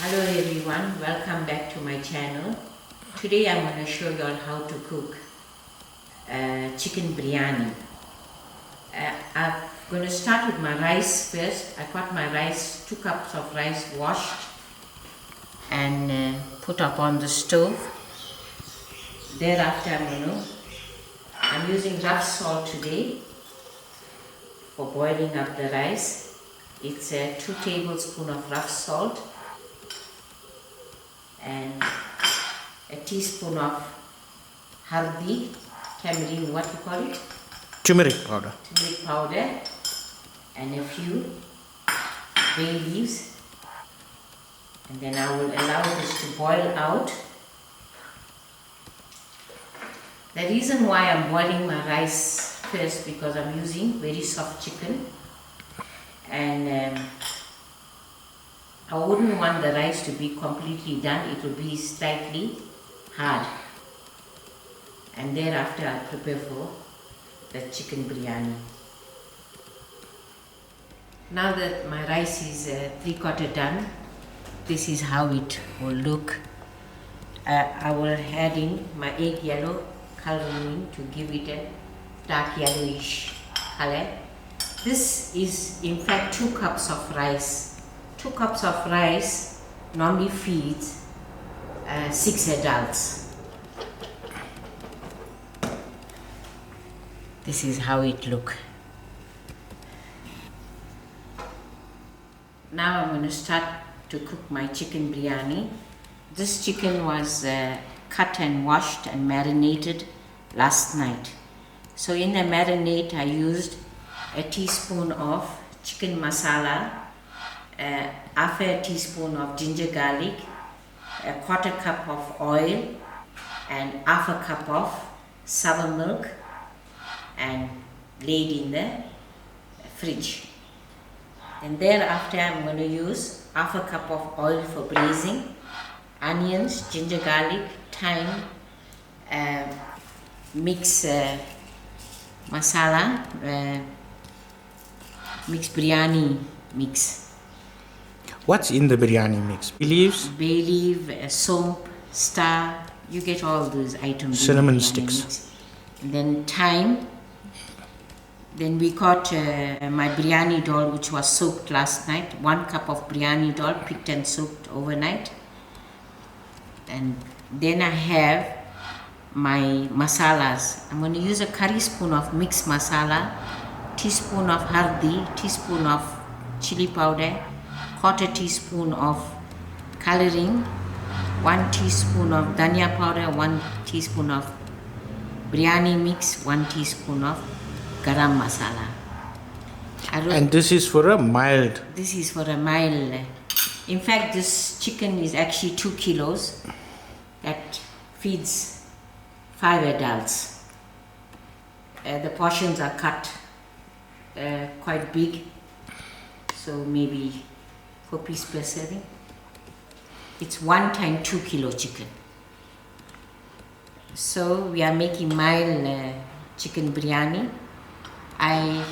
Hello everyone, welcome back to my channel. Today I'm going to show you all how to cook chicken biryani. I'm going to start with my rice first. I got my rice, 2 cups of rice washed and put up on the stove. Thereafter I'm using rough salt today for boiling up the rice. It's 2 tablespoons of rough salt and a teaspoon of hurdee, tamarind, what you call it? Turmeric powder. Turmeric powder, and a few bay leaves, and then I will allow this to boil out. The reason why I'm boiling my rice first because I'm using very soft chicken, and I wouldn't want the rice to be completely done, it will be slightly hard. And thereafter I'll prepare for the chicken biryani. Now that my rice is 3/4 done, this is how it will look. I will add in my egg yellow coloring to give it a dark yellowish color. This is in fact 2 cups of rice. 2 cups of rice normally feeds 6 adults. This is how it looks. Now I'm going to start to cook my chicken biryani. This chicken was cut and washed and marinated last night. So in the marinade I used a teaspoon of chicken masala, half a teaspoon of ginger garlic, a 1/4 cup of oil and half a cup of sour milk, and laid in the fridge. And thereafter I'm going to use half a cup of oil for braising, onions, ginger garlic, thyme, mix masala, mix biryani mix. What's in the biryani mix? Bay leaves? Bay leaf, soap, star, you get all those items. Cinnamon sticks. Mix. And then thyme. Then we got my biryani dhal, which was soaked last night. 1 cup of biryani dhal, picked and soaked overnight. And then I have my masalas. I'm going to use a curry spoon of mixed masala, teaspoon of hurdee, teaspoon of chillie powder, 1/4 teaspoon of coloring, 1 teaspoon of dhania powder, 1 teaspoon of biryani mix, 1 teaspoon of garam masala. And this is for a mild. This is for a mild. In fact, this chicken is actually 2 kilos. That feeds 5 adults. The portions are cut quite big, so maybe 4 pieces per serving. It's 1 times 2 kilo chicken. So we are making mild chicken biryani. I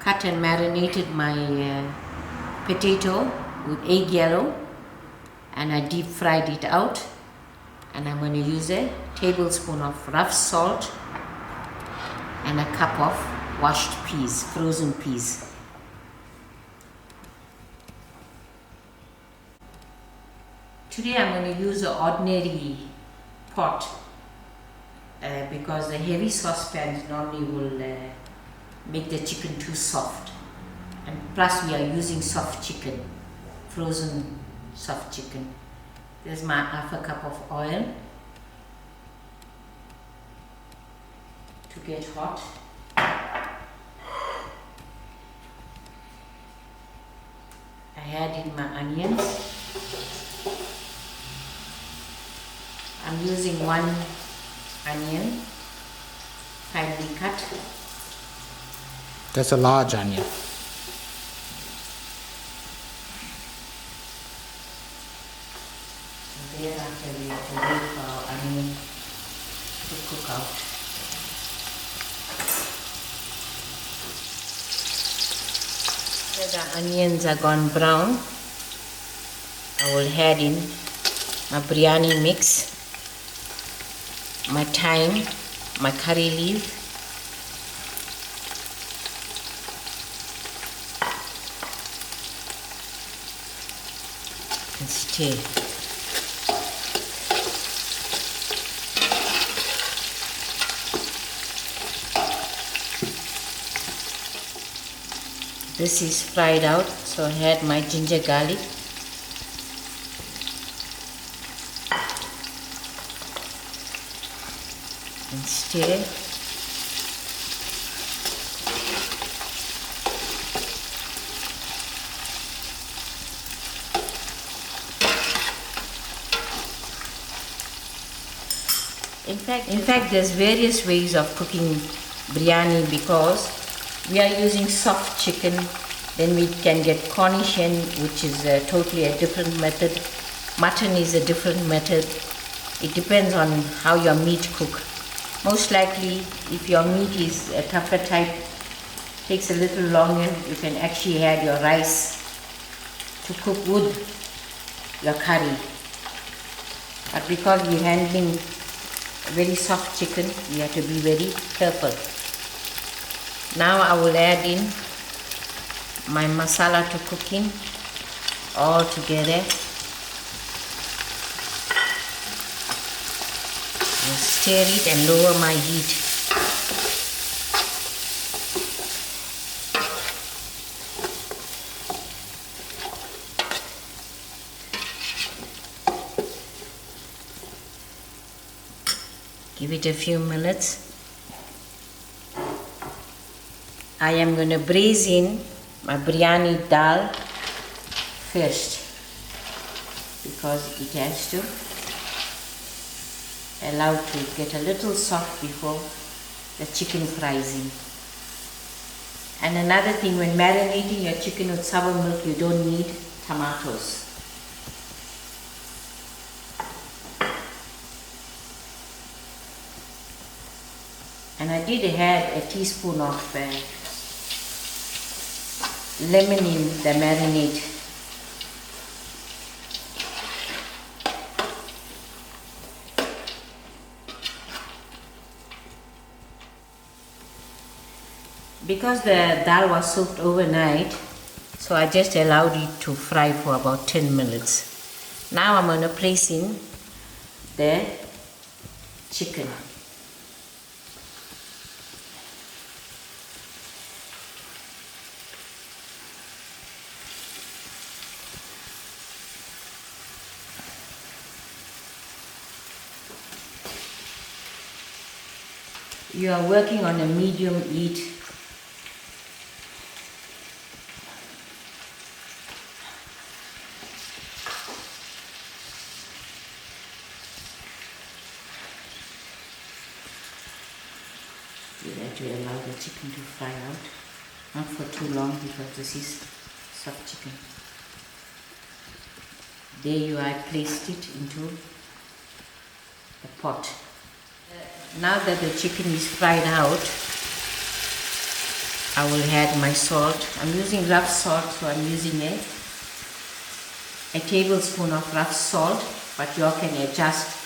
cut and marinated my potato with egg yellow and I deep fried it out, and I'm going to use a tablespoon of rough salt and a cup of washed peas, frozen peas. Today I'm going to use an ordinary pot because the heavy saucepans normally will make the chicken too soft, and plus we are using soft chicken, frozen soft chicken. There's my half a cup of oil to get hot. I add in my onions. I'm using 1 onion, finely cut. That's a large onion. And thereafter we have to wait for our onion to cook out. After the onions are gone brown, I will add in my biryani mix, my thyme, my curry leaf, and stir. This is fried out, so I add my ginger garlic. And stir. In fact, there's various ways of cooking biryani because we are using soft chicken. Then we can get Garnishing, which is totally a different method. Mutton is a different method. It depends on how your meat cook. Most likely, if your meat is a tougher type, takes a little longer, you can actually add your rice to cook with your curry. But because we're handling a very soft chicken, you have to be very careful. Now I will add in my masala to cooking all together. And stir it and lower my heat. Give it a few minutes. I am going to braise in my biryani dhal first because it has to allow to get a little soft before the chicken fries in. And another thing, when marinating your chicken with sour milk, you don't need tomatoes. And I did add a teaspoon of lemon in the marinade. Because the dal was soaked overnight, so I just allowed it to fry for about 10 minutes. Now I'm going to place in the chicken. You are working on a medium heat. You have to allow the chicken to fry out, not for too long because this is soft chicken. There you are, I placed it into the pot. Now that the chicken is fried out, I will add my salt. I'm using rough salt, so I'm using a tablespoon of rough salt, but you all can adjust.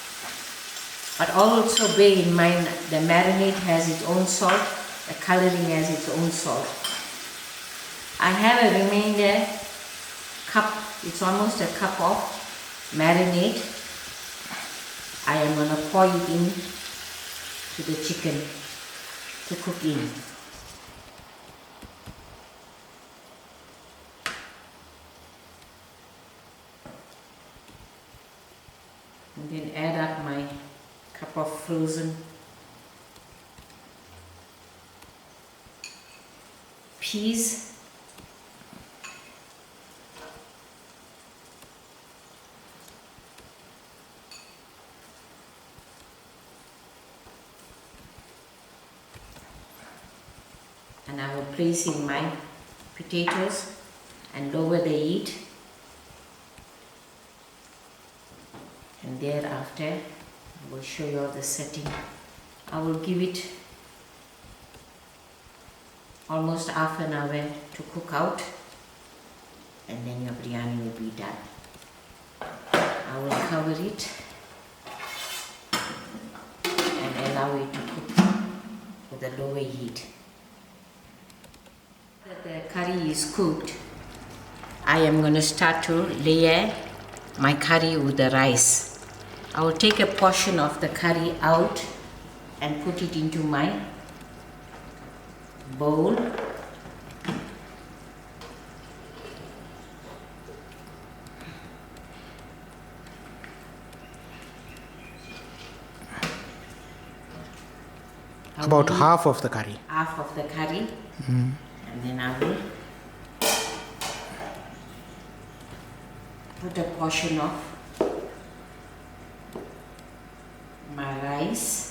But also bear in mind the marinade has its own salt, the coloring has its own salt. I have a remainder cup, it's almost a cup of marinade. I am going to pour it in to the chicken to cook in. And then add up my cup of frozen peas. And I will place in my potatoes and lower the heat, and thereafter I will show you all the setting. I will give it almost half an hour to cook out, and then your biryani will be done. I will cover it and allow it to cook with a lower heat. That the curry is cooked, I am going to start to layer my curry with the rice. I will take a portion of the curry out and put it into my bowl. About half of the curry. Half of the curry, and then I will put a portion of my rice.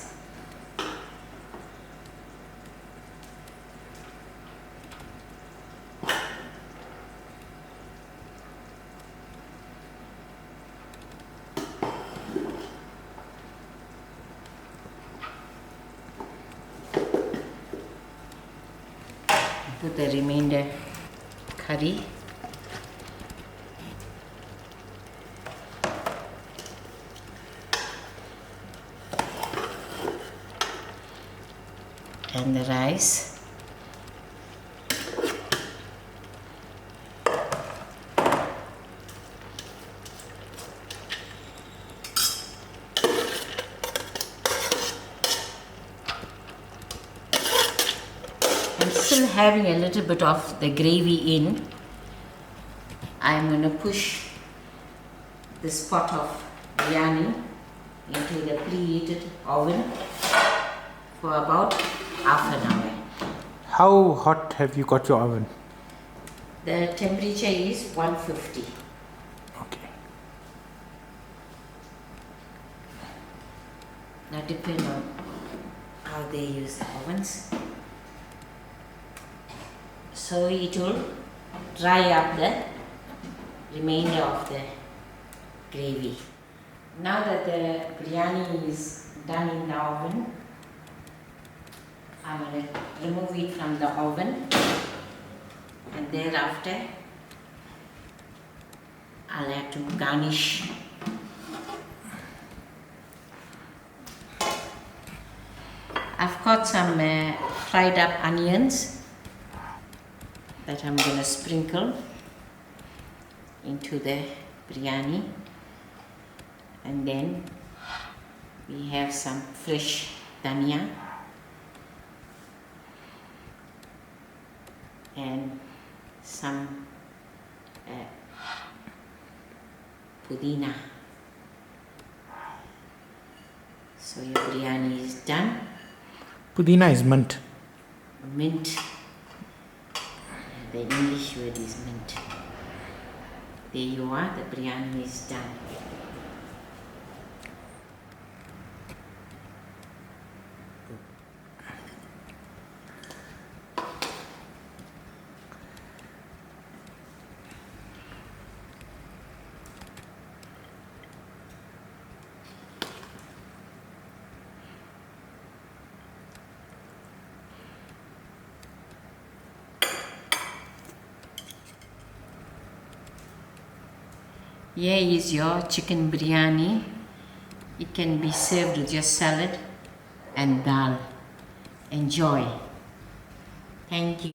Put the remainder curry. And the rice. I'm still having a little bit of the gravy in. I'm going to push this pot of biryani into the preheated oven for about half an hour. How hot have you got your oven? The temperature is 150. Okay. Now depend on how they use the ovens. So it will dry up the remainder of the gravy. Now that the biryani is done in the oven, I'm going to remove it from the oven, and thereafter I'll have to garnish. I've got some fried up onions that I'm going to sprinkle into the biryani, and then we have some fresh dhania and some pudina. So your biryani is done. Pudina is mint. Mint. The English word is mint. There you are, the biryani is done. Here is your chicken biryani. It can be served with your salad and dhal. Enjoy. Thank you.